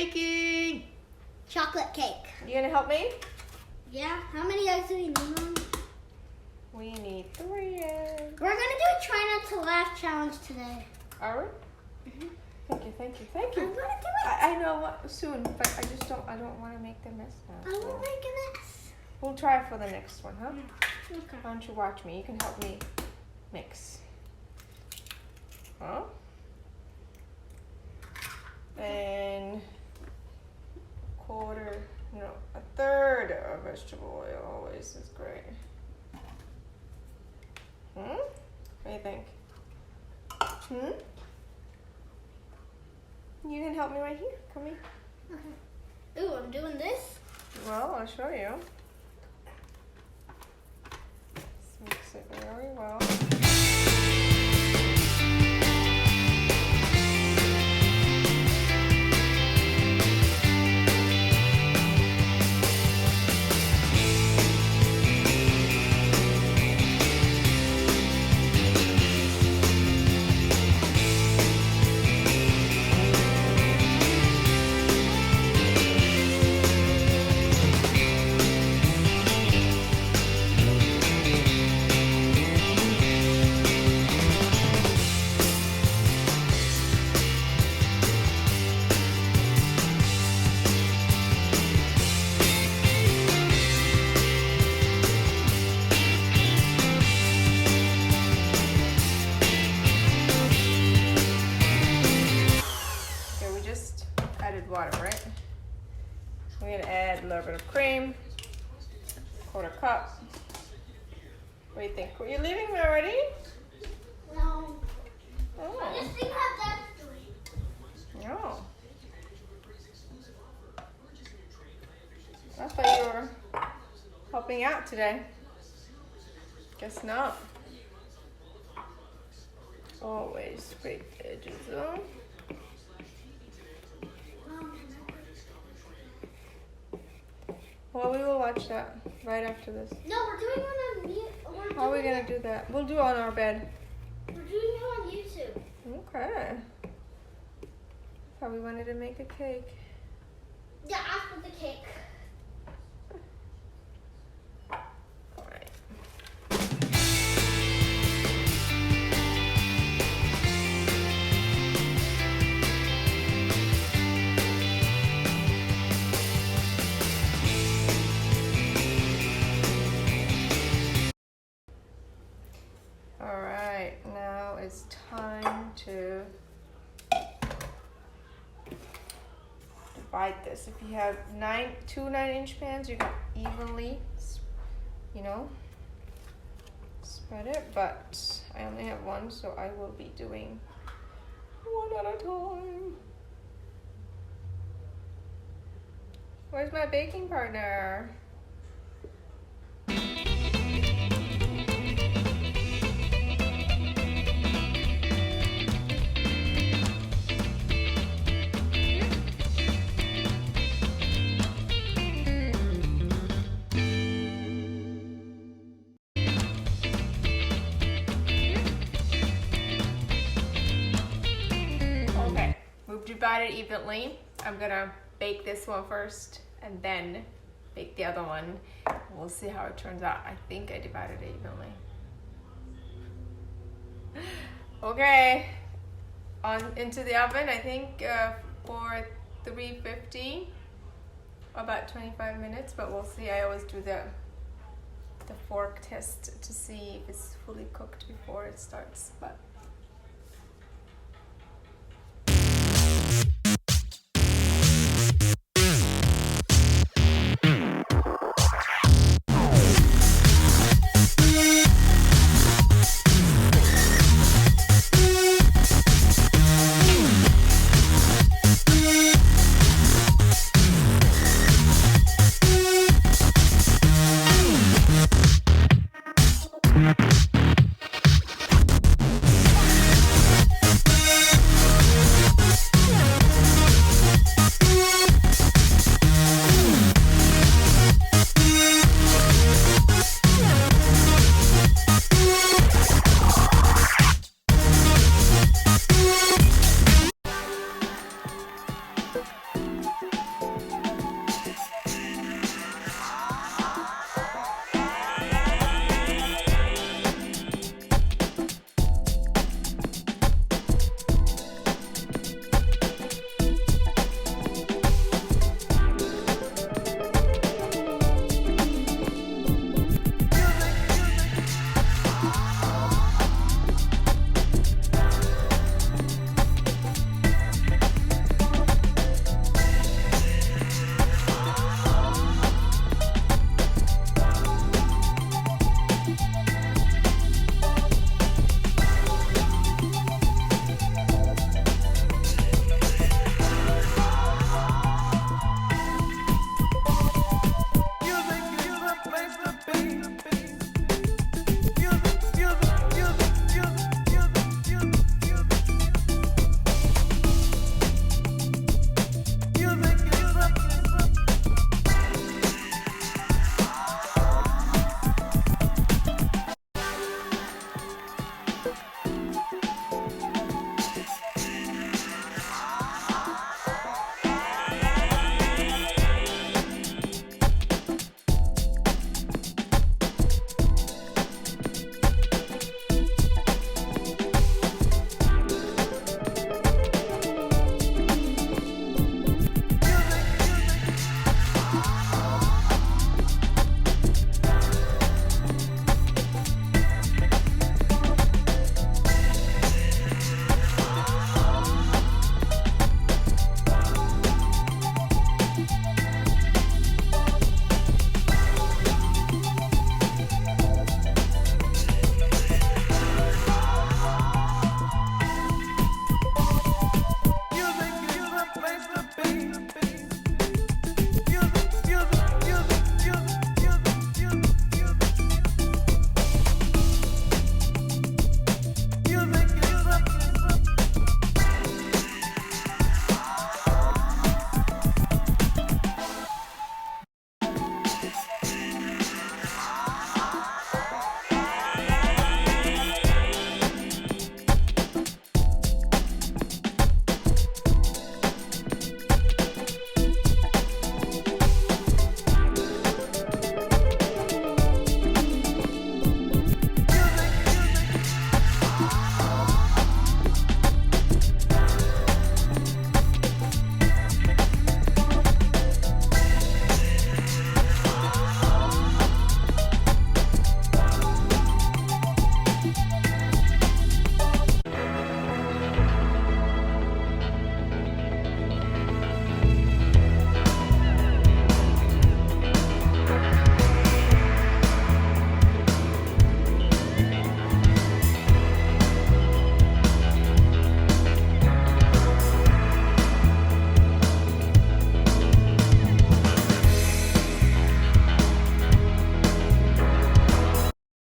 making? Chocolate cake. You gonna help me? Yeah, how many eggs do we need, Mom? We need 3 eggs. We're gonna do a try not to laugh challenge today. Are we? Mm-hmm. Thank you. I'm gonna do it. I know what soon, but I don't want to make the mess now. I won't make a mess. We'll try for the next one, huh? Okay. Why don't you watch me? You can help me mix. Huh? And a third of vegetable oil always is great. What do you think? You can help me right here. Come here. Okay. Ooh, I'm doing this. Well, I'll show you. Let's mix it very well. Water, right? We're gonna add a little bit of cream, 1/4 cup. What do you think? Are you leaving me already? No. Oh. I just think how that's doing. No. That's why you were helping out today. Guess not. Always scrape the edges though. Well, we will watch that right after this. No, we're doing it on mute. How are we gonna do that? We'll do it on our bed. We're doing it on YouTube. Okay. Thought we wanted to make a cake. Yeah, after the cake. All right. Now it's time to divide this. If you have 2 9-inch pans, you can evenly, spread it. But I only have 1, so I will be doing 1 at a time. Where's my baking partner? Divide it evenly. I'm gonna bake this one first and then bake the other one. We'll see how it turns out. I think I divided it evenly. Okay, into the oven. I think for 350, about 25 minutes. But we'll see. I always do the fork test to see if it's fully cooked before it starts. But